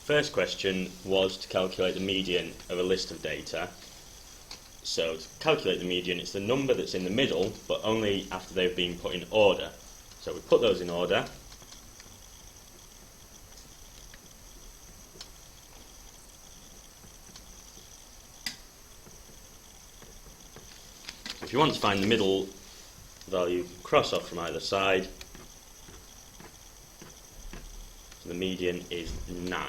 First question was to calculate the median of a list of data. So to calculate the median, it's the number that's in the middle, but only after they've been put in order. So we put those in order. If you want to find the middle value, cross off from either side. So the median is 9.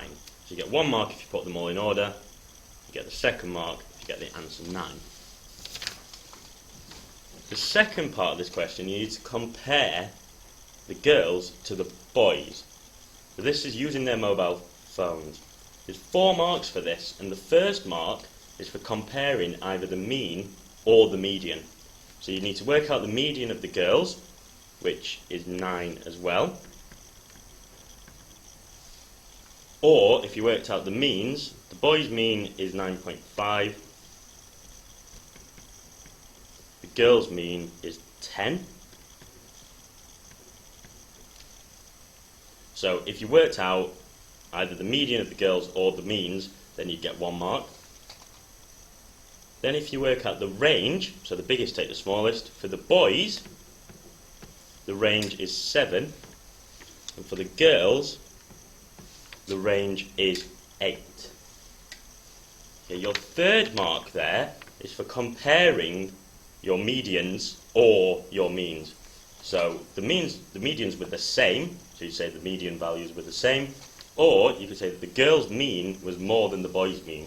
So you get 1 mark if you put them all in order. You get the second mark if you get the answer 9. The second part of this question, you need to compare the girls to the boys. So this is using their mobile phones. There's 4 marks for this, and the first mark is for comparing either the mean or the median. So you need to work out the median of the girls, which is 9 as well. Or, if you worked out the means, the boys' mean is 9.5. The girls' mean is 10. So if you worked out either the median of the girls or the means, then you'd get 1 mark. Then if you work out the range, so the biggest take the smallest, for the boys, the range is 7. And for the girls, the range is 8. Okay, your third mark there is for comparing your medians or your means. So the medians were the same, so you say the median values were the same, or you could say that the girls' mean was more than the boys' mean.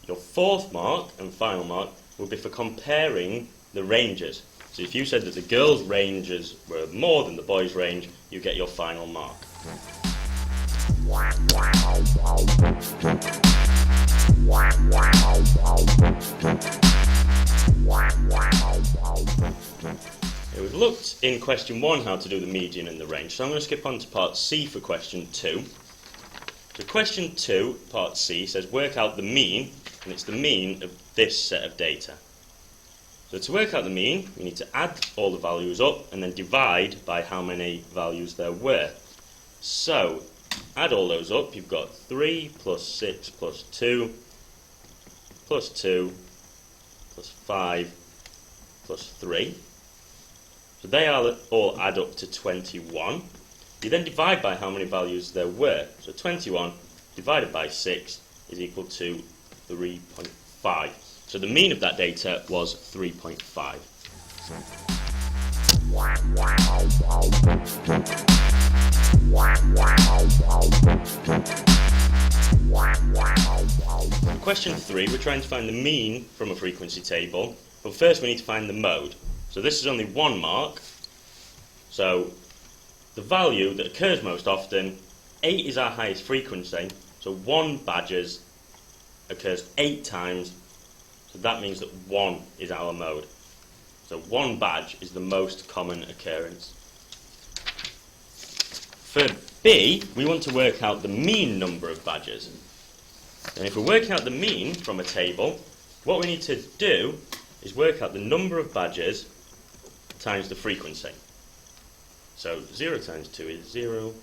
Your fourth mark and final mark would be for comparing the ranges. So if you said that the girls' ranges were more than the boys' range, you get your final mark. We've looked in question 1 how to do the median and the range, so I'm going to skip on to part C for question 2. So question 2, part C, says work out the mean, and it's the mean of this set of data. So to work out the mean, we need to add all the values up and then divide by how many values there were. So add all those up, you've got 3 plus 6 plus 2 plus 2 plus 5 plus 3. So they all add up to 21. You then divide by how many values there were. So 21 divided by 6 is equal to 3.5. So the mean of that data was 3.5. In question 3, we're trying to find the mean from a frequency table, but first we need to find the mode. So this is only 1 mark, so the value that occurs most often, 8 is our highest frequency, so 1 badgers occurs 8 times, so that means that 1 is our mode. So 1 badge is the most common occurrence. For B, we want to work out the mean number of badgers. And if we're working out the mean from a table, what we need to do is work out the number of badgers times the frequency. So 0 times 2 is 0.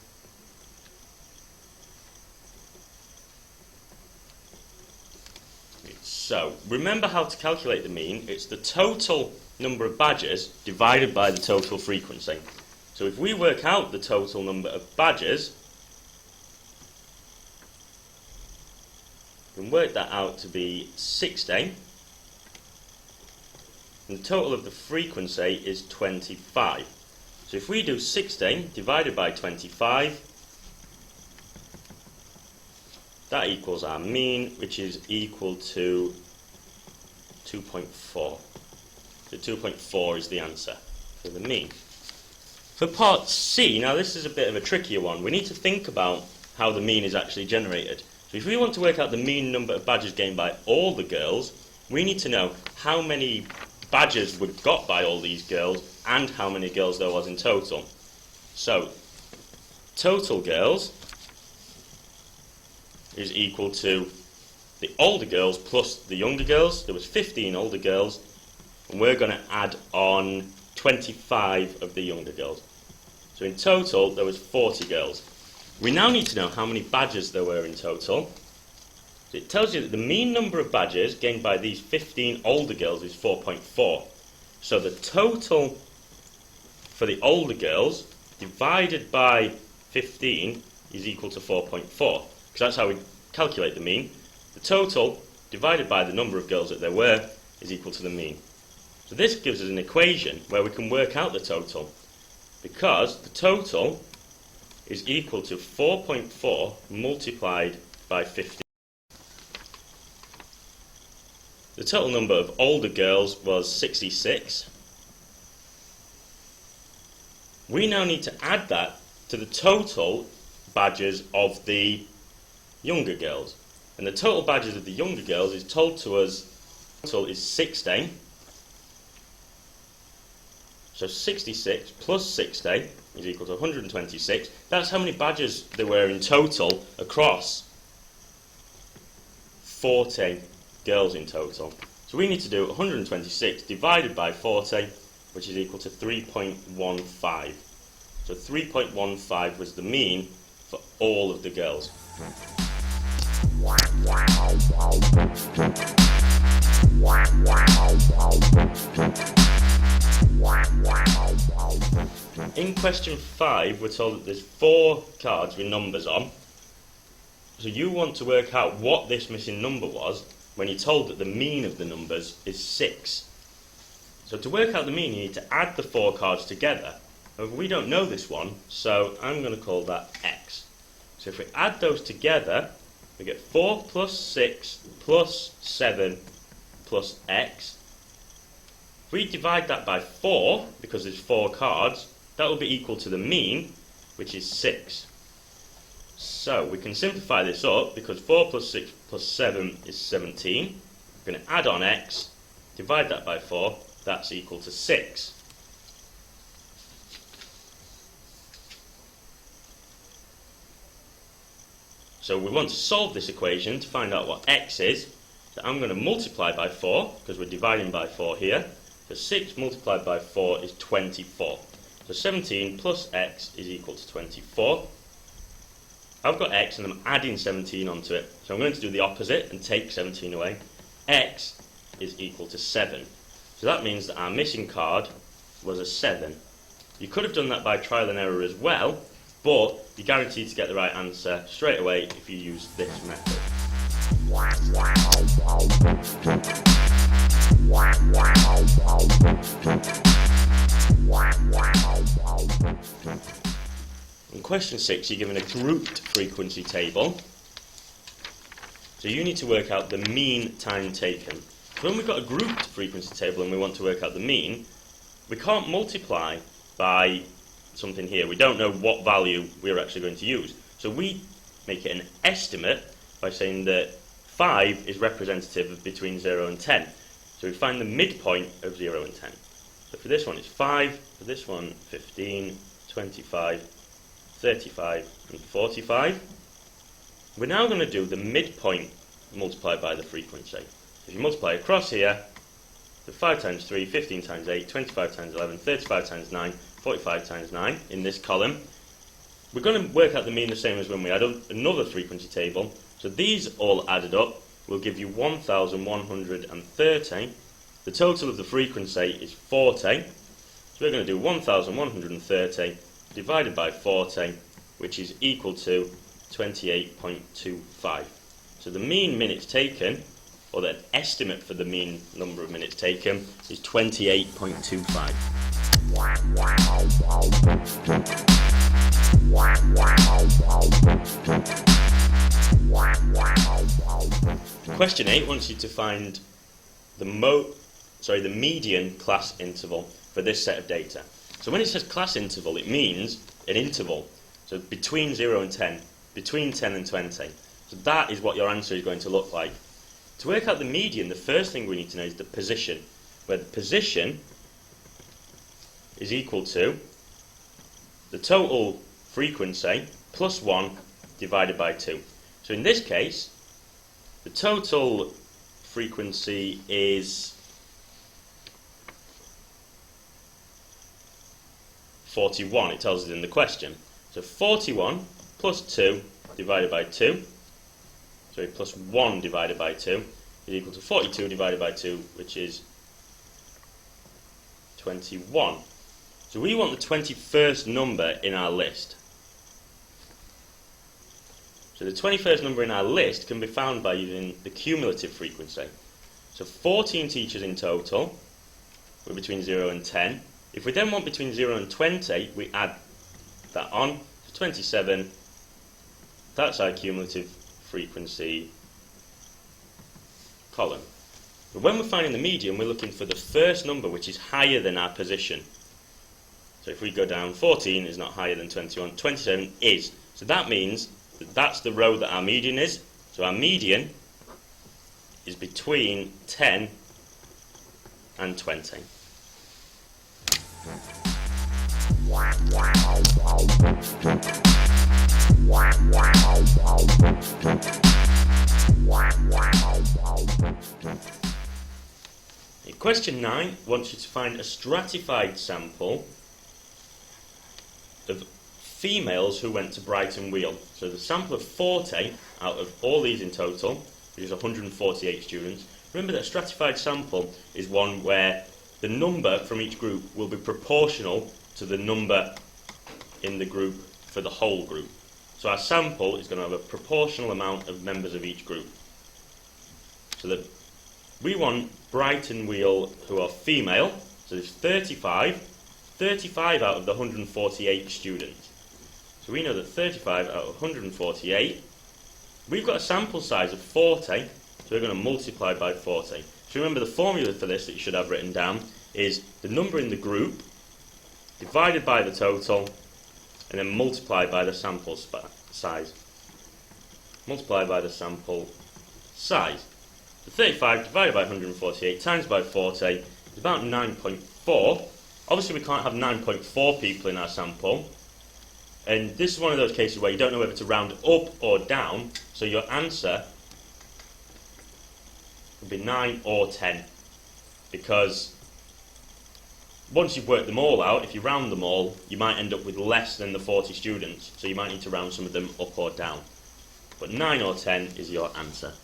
So remember how to calculate the mean. It's the total number of badgers divided by the total frequency. So if we work out the total number of badgers, we can work that out to be 60. And the total of the frequency is 25. So if we do 60 divided by 25, that equals our mean, which is equal to 2.4. So 2.4 is the answer for the mean. For part C, now this is a bit of a trickier one. We need to think about how the mean is actually generated. So if we want to work out the mean number of badges gained by all the girls, we need to know how many badges were got by all these girls and how many girls there was in total. So total girls is equal to the older girls plus the younger girls. There was 15 older girls, and we're going to add on 25 of the younger girls. So in total there was 40 girls. We now need to know how many badges there were in total. So it tells you that the mean number of badges gained by these 15 older girls is 4.4. So the total for the older girls divided by 15 is equal to 4.4, because that's how we calculate the mean. The total divided by the number of girls that there were is equal to the mean. So this gives us an equation where we can work out the total, because the total is equal to 4.4 multiplied by 15. The total number of older girls was 66. We now need to add that to the total badges of the younger girls. And the total badges of the younger girls is told to us, total is 60. So 66 plus 60 is equal to 126. That's how many badges there were in total across 40 girls in total. So we need to do 126 divided by 40, which is equal to 3.15. So 3.15 was the mean for all of the girls. In question 5, we're told that there's 4 cards with numbers on. So you want to work out what this missing number was when you're told that the mean of the numbers is 6. So to work out the mean, you need to add the 4 cards together. However, we don't know this one, so I'm going to call that x. So if we add those together, we get 4 plus 6 plus 7 plus x. If we divide that by 4, because there's 4 cards, that will be equal to the mean, which is 6. So we can simplify this up, because 4 plus 6 plus 7 is 17. We're going to add on x, divide that by 4, that's equal to 6. So we want to solve this equation to find out what x is. So I'm going to multiply by 4, because we're dividing by 4 here. So 6 multiplied by 4 is 24. So 17 plus x is equal to 24. I've got x and I'm adding 17 onto it. So I'm going to do the opposite and take 17 away. X is equal to 7. So that means that our missing card was a 7. You could have done that by trial and error as well, but you're guaranteed to get the right answer straight away if you use this method. In question 6, you're given a grouped frequency table. So you need to work out the mean time taken. So when we've got a grouped frequency table and we want to work out the mean, we can't multiply by something here. We don't know what value we're actually going to use. So we make it an estimate by saying that 5 is representative of between 0 and 10. So we find the midpoint of 0 and 10. So for this one it's 5, for this one 15, 25, 35 and 45. We're now going to do the midpoint multiplied by the frequency. So if you multiply across here, so 5 times 3, 15 times 8, 25 times 11, 35 times 9, 45 times 9 in this column. We're going to work out the mean the same as when we add another frequency table. So these all added up will give you 1,130. The total of the frequency is 40. So we're going to do 1,130 divided by 40, which is equal to 28.25. So the mean minutes taken, or the estimate for the mean number of minutes taken, is 28.25. Question 8 wants you to find the median class interval for this set of data. So when it says class interval, it means an interval. So between 0 and 10, between 10 and 20. So that is what your answer is going to look like. To work out the median, the first thing we need to know is the position, where the position is equal to the total frequency plus 1 divided by 2. So in this case, the total frequency is 41, it tells us in the question. So 41 plus 2 divided by 2, sorry, plus 1 divided by 2 is equal to 42 divided by 2, which is 21. So we want the 21st number in our list. So the 21st number in our list can be found by using the cumulative frequency. So 14 teachers in total, we're between 0 and 10. If we then want between 0 and 20, we add that on. So 27, that's our cumulative frequency column. But when we're finding the median, we're looking for the first number which is higher than our position. So if we go down, 14 is not higher than 21, 27 is. So that means that that's the row that our median is. So our median is between 10 and 20. Question 9 wants you to find a stratified sample of females who went to Brighton Wheel. So the sample of 40 out of all these in total, which is 148 students. Remember that a stratified sample is one where the number from each group will be proportional to the number in the group for the whole group. So our sample is going to have a proportional amount of members of each group. So that we want Brighton Wheel who are female, so there's 35 out of the 148 students. So we know that 35 out of 148, we've got a sample size of 40, so we're going to multiply by 40. So remember the formula for this that you should have written down is the number in the group divided by the total and then multiplied by the sample size. Multiply by the sample size. So 35 divided by 148 times by 40 is about 9.4. Obviously we can't have 9.4 people in our sample, and this is one of those cases where you don't know whether to round up or down, so your answer would be 9 or 10, because once you've worked them all out, if you round them all, you might end up with less than the 40 students, so you might need to round some of them up or down. But 9 or 10 is your answer.